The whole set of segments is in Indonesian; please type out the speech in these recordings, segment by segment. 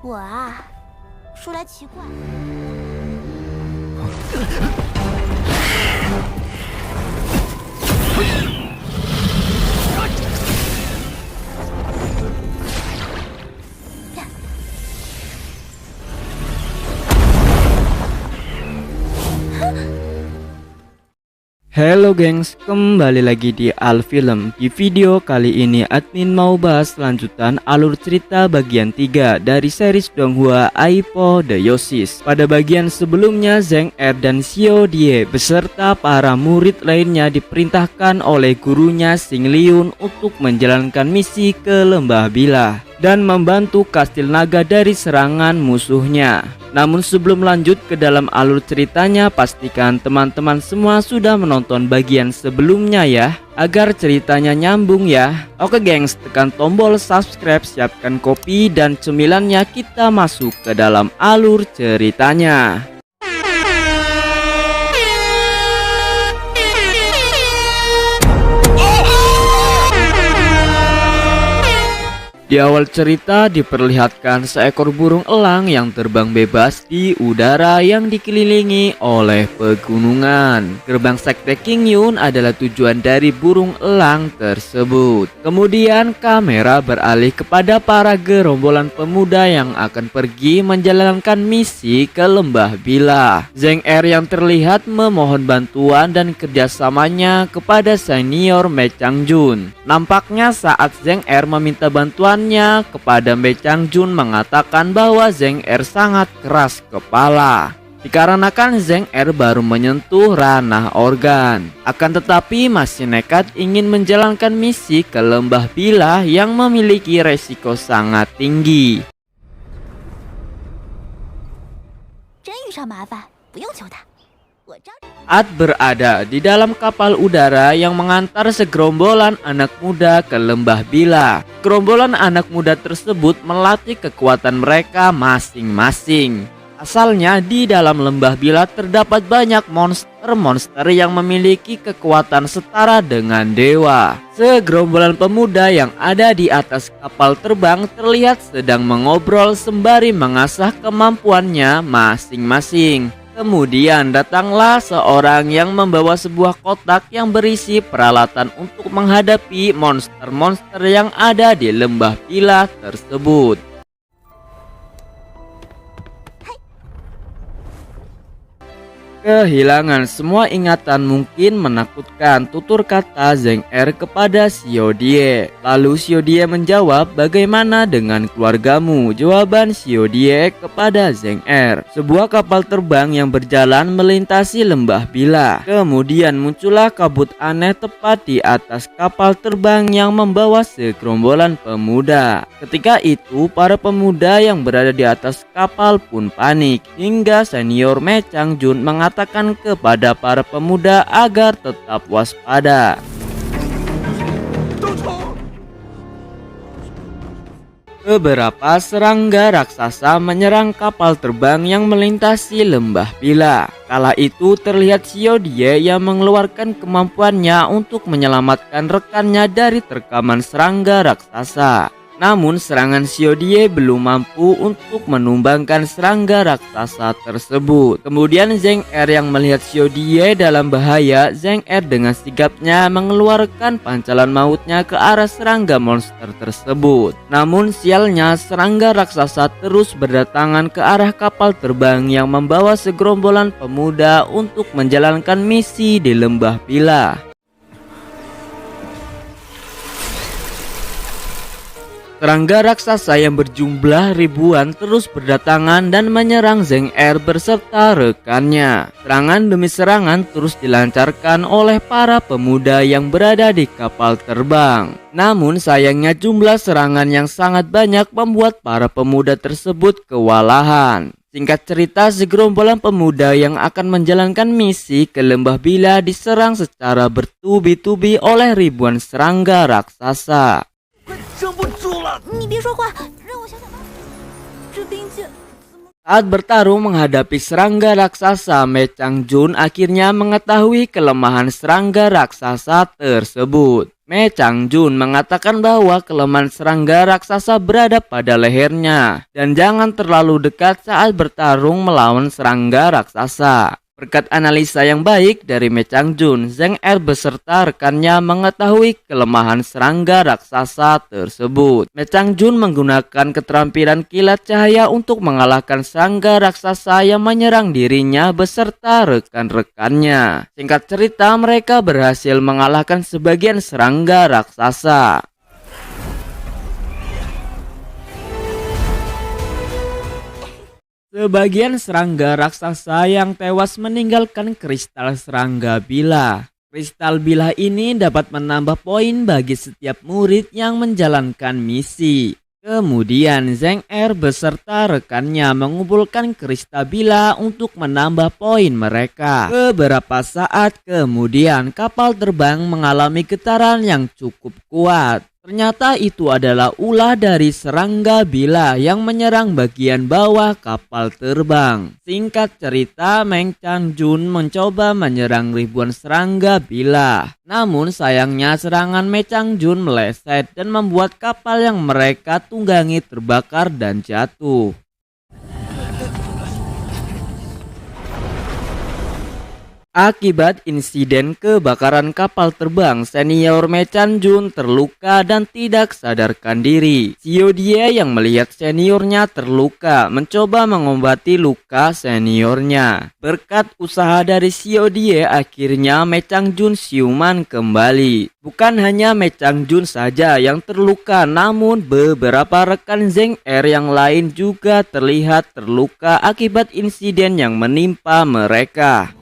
我啊，说来奇怪。Halo gengs, kembali lagi di Alfilm. Di video kali ini admin mau bahas lanjutan alur cerita bagian 3 dari series Donghua Aipo The Yoshis. Pada bagian sebelumnya, Zheng Er dan Xiao Die beserta para murid lainnya diperintahkan oleh gurunya Xing Liun untuk menjalankan misi ke Lembah Bilah dan membantu kastil naga dari serangan musuhnya. Namun sebelum lanjut ke dalam alur ceritanya, pastikan teman-teman semua sudah menonton bagian sebelumnya ya, agar ceritanya nyambung ya. Oke gengs, tekan tombol subscribe, siapkan kopi dan cemilannya, kita masuk ke dalam alur ceritanya. Di awal cerita diperlihatkan seekor burung elang yang terbang bebas di udara yang dikelilingi oleh pegunungan. Gerbang sekte Qingyun adalah tujuan dari burung elang tersebut. Kemudian kamera beralih kepada para gerombolan pemuda yang akan pergi menjalankan misi ke Lembah Bilah. Zheng Er yang terlihat memohon bantuan dan kerjasamanya kepada senior Me Changjun. Nampaknya saat Zheng Er meminta bantuan kepada Me Changjun mengatakan bahwa Zheng Er sangat keras kepala dikarenakan Zheng Er baru menyentuh ranah organ. Akan tetapi masih nekat ingin menjalankan misi ke Lembah Bilah yang memiliki resiko sangat tinggi. 真遇上麻烦，不用求他，我招。 Saat berada di dalam kapal udara yang mengantar segerombolan anak muda ke Lembah Bilah. Gerombolan anak muda tersebut melatih kekuatan mereka masing-masing. Asalnya di dalam Lembah Bilah terdapat banyak monster-monster yang memiliki kekuatan setara dengan dewa. Segerombolan pemuda yang ada di atas kapal terbang terlihat sedang mengobrol sembari mengasah kemampuannya masing-masing. Kemudian datanglah seorang yang membawa sebuah kotak yang berisi peralatan untuk menghadapi monster-monster yang ada di Lembah Bilah tersebut. Kehilangan semua ingatan mungkin menakutkan, tutur kata Zheng Er kepada Xiao Die. Lalu Xiao Die menjawab, bagaimana dengan keluargamu? Jawaban Xiao Die kepada Zheng Er, sebuah kapal terbang yang berjalan melintasi Lembah Bilah. Kemudian muncullah kabut aneh tepat di atas kapal terbang yang membawa segerombolan pemuda. Ketika itu para pemuda yang berada di atas kapal pun panik, hingga senior Me Changjun mengatakan kepada para pemuda agar tetap waspada. Beberapa serangga raksasa menyerang kapal terbang yang melintasi Lembah Bilah. Kala itu terlihat Xiao Die yang mengeluarkan kemampuannya untuk menyelamatkan rekannya dari terkaman serangga raksasa. Namun serangan Xiao Die belum mampu untuk menumbangkan serangga raksasa tersebut. Kemudian Zheng Er yang melihat Xiao Die dalam bahaya, Zheng Er dengan sigapnya mengeluarkan pancalan mautnya ke arah serangga monster tersebut. Namun sialnya serangga raksasa terus berdatangan ke arah kapal terbang yang membawa segerombolan pemuda untuk menjalankan misi di Lembah Bilah. Serangga raksasa yang berjumlah ribuan terus berdatangan dan menyerang Zheng Er beserta rekannya. Serangan demi serangan terus dilancarkan oleh para pemuda yang berada di kapal terbang. Namun sayangnya jumlah serangan yang sangat banyak membuat para pemuda tersebut kewalahan. Singkat cerita, segerombolan pemuda yang akan menjalankan misi ke Lembah Bilah diserang secara bertubi-tubi oleh ribuan serangga raksasa. 你别说话，让我想想吧。这兵器 Saat bertarung menghadapi serangga raksasa, Me Changjun akhirnya mengetahui kelemahan serangga raksasa tersebut. Me Changjun mengatakan bahwa kelemahan serangga raksasa berada pada lehernya dan jangan terlalu dekat saat bertarung melawan serangga raksasa. Berkat analisa yang baik dari Me Changjun, Zheng Er beserta rekannya mengetahui kelemahan serangga raksasa tersebut. Me Changjun menggunakan keterampilan kilat cahaya untuk mengalahkan serangga raksasa yang menyerang dirinya beserta rekan-rekannya. Singkat cerita, mereka berhasil mengalahkan sebagian serangga raksasa. Sebagian serangga raksasa yang tewas meninggalkan kristal serangga bilah. Kristal bilah ini dapat menambah poin bagi setiap murid yang menjalankan misi. Kemudian Zheng Er beserta rekannya mengumpulkan kristal bilah untuk menambah poin mereka. Beberapa saat kemudian kapal terbang mengalami getaran yang cukup kuat. Ternyata itu adalah ulah dari serangga bilah yang menyerang bagian bawah kapal terbang. Singkat cerita, Me Changjun mencoba menyerang ribuan serangga bilah. Namun sayangnya serangan Me Changjun meleset dan membuat kapal yang mereka tunggangi terbakar dan jatuh. Akibat insiden kebakaran kapal terbang, senior Me Changjun terluka dan tidak sadarkan diri. Xiao Die yang melihat seniornya terluka mencoba mengobati luka seniornya. Berkat usaha dari Xiao Die, akhirnya Me Changjun siuman kembali. Bukan hanya Me Changjun saja yang terluka, namun beberapa rekan Zheng Er yang lain juga terlihat terluka akibat insiden yang menimpa mereka.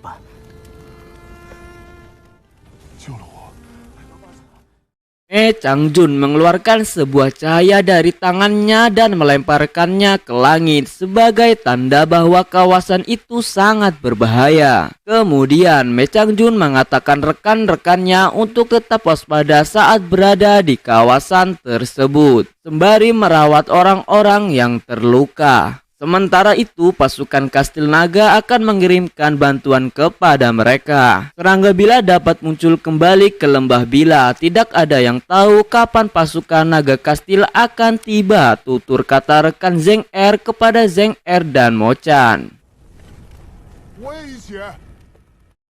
Me Changjun mengeluarkan sebuah cahaya dari tangannya dan melemparkannya ke langit sebagai tanda bahwa kawasan itu sangat berbahaya. Kemudian Me Changjun mengatakan rekan-rekannya untuk tetap waspada saat berada di kawasan tersebut, sembari merawat orang-orang yang terluka. Sementara itu, pasukan Kastil Naga akan mengirimkan bantuan kepada mereka. Serangga bilah dapat muncul kembali ke lembah bilah. Tidak ada yang tahu kapan pasukan Naga Kastil akan tiba, tutur kata rekan Zheng Er kepada Zheng Er dan Mo Chan.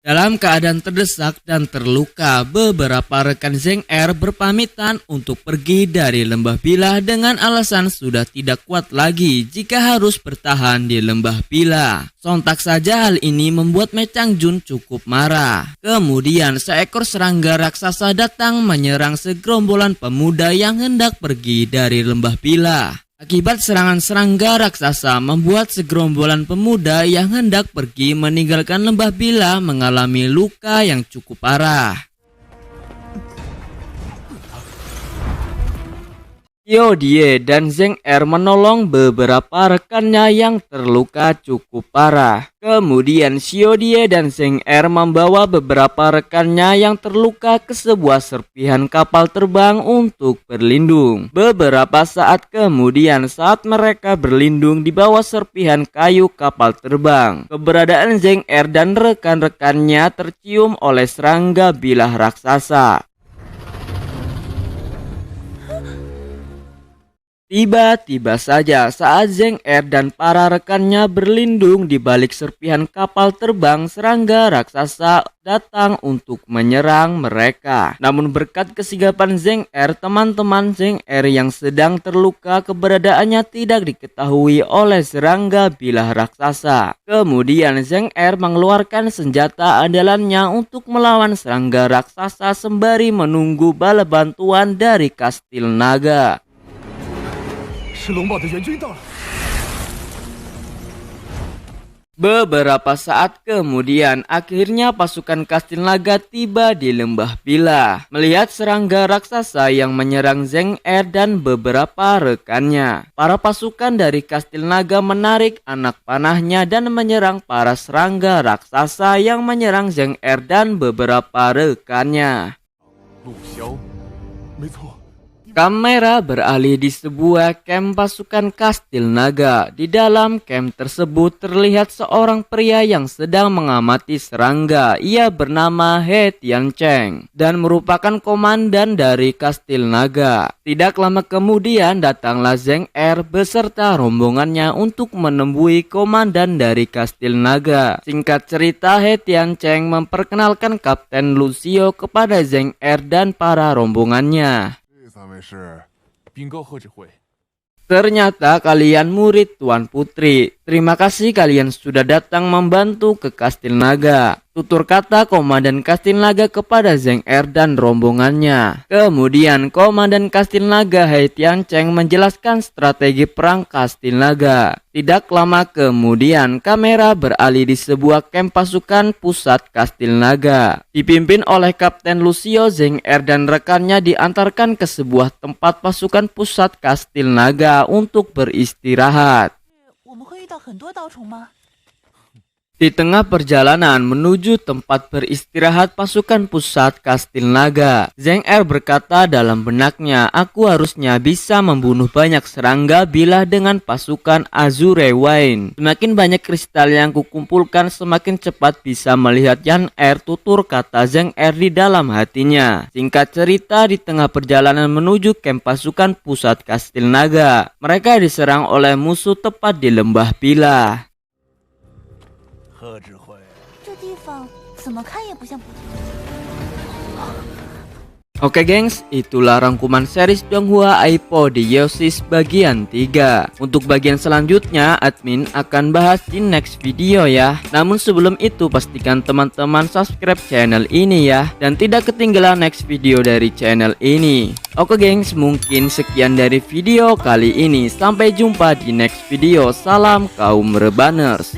Dalam keadaan terdesak dan terluka, beberapa rekan Zheng Er berpamitan untuk pergi dari lembah bilah dengan alasan sudah tidak kuat lagi jika harus bertahan di lembah bilah. Sontak saja hal ini membuat Me Changjun cukup marah. Kemudian seekor serangga raksasa datang menyerang segerombolan pemuda yang hendak pergi dari lembah bilah. Akibat serangan serangga raksasa membuat segerombolan pemuda yang hendak pergi meninggalkan lembah bilah mengalami luka yang cukup parah. Xiao Die dan Zheng Er menolong beberapa rekannya yang terluka cukup parah. Kemudian Xiao Die dan Zheng Er membawa beberapa rekannya yang terluka ke sebuah serpihan kapal terbang untuk berlindung. Beberapa saat kemudian, saat mereka berlindung di bawah serpihan kayu kapal terbang, keberadaan Zheng Er dan rekan-rekannya tercium oleh serangga bilah raksasa. Tiba-tiba saja saat Zheng Er dan para rekannya berlindung di balik serpihan kapal terbang, serangga raksasa datang untuk menyerang mereka. Namun berkat kesigapan Zheng Er, teman-teman Zheng Er yang sedang terluka keberadaannya tidak diketahui oleh serangga bilah raksasa. Kemudian Zheng Er mengeluarkan senjata andalannya untuk melawan serangga raksasa sembari menunggu bala bantuan dari Kastil Naga. Beberapa saat kemudian, akhirnya pasukan Kastil Naga tiba di lembah bilah. Melihat serangga raksasa yang menyerang Zheng Er dan beberapa rekannya, para pasukan dari Kastil Naga menarik anak panahnya dan menyerang para serangga raksasa yang menyerang Zheng Er dan beberapa rekannya. Kamera beralih di sebuah camp pasukan Kastil Naga. Di dalam camp tersebut terlihat seorang pria yang sedang mengamati serangga. Ia bernama He Tiancheng dan merupakan komandan dari Kastil Naga. Tidak lama kemudian datanglah Zheng Er beserta rombongannya untuk menemui komandan dari Kastil Naga. Singkat cerita, He Tiancheng memperkenalkan Kapten Lucio kepada Zheng Er dan para rombongannya. Ternyata kalian murid Tuan Putri. Terima kasih kalian sudah datang membantu ke Kastil Naga, tutur kata Komandan Kastil Naga kepada Zheng Er dan rombongannya. Kemudian Komandan Kastil Naga He Tiancheng menjelaskan strategi perang Kastil Naga. Tidak lama kemudian kamera beralih di sebuah camp pasukan pusat Kastil Naga. Dipimpin oleh Kapten Lucio, Zheng Er dan rekannya diantarkan ke sebuah tempat pasukan pusat Kastil Naga untuk beristirahat. Di tengah perjalanan menuju tempat beristirahat pasukan pusat Kastil Naga, Zheng Er berkata dalam benaknya, aku harusnya bisa membunuh banyak serangga bila dengan pasukan Azure Wine. Semakin banyak kristal yang kukumpulkan, semakin cepat bisa melihat Yan Er, tutur kata Zheng Er di dalam hatinya. Singkat cerita, di tengah perjalanan menuju camp pasukan pusat Kastil Naga, mereka diserang oleh musuh tepat di lembah Pilah. Oke gengs, itulah rangkuman series Donghua Aipo di Yosis bagian 3. Untuk bagian selanjutnya, admin akan bahas di next video ya. Namun sebelum itu pastikan teman-teman subscribe channel ini ya, dan tidak ketinggalan next video dari channel ini. Oke gengs, mungkin sekian dari video kali ini. Sampai jumpa di next video. Salam kaum rebaners.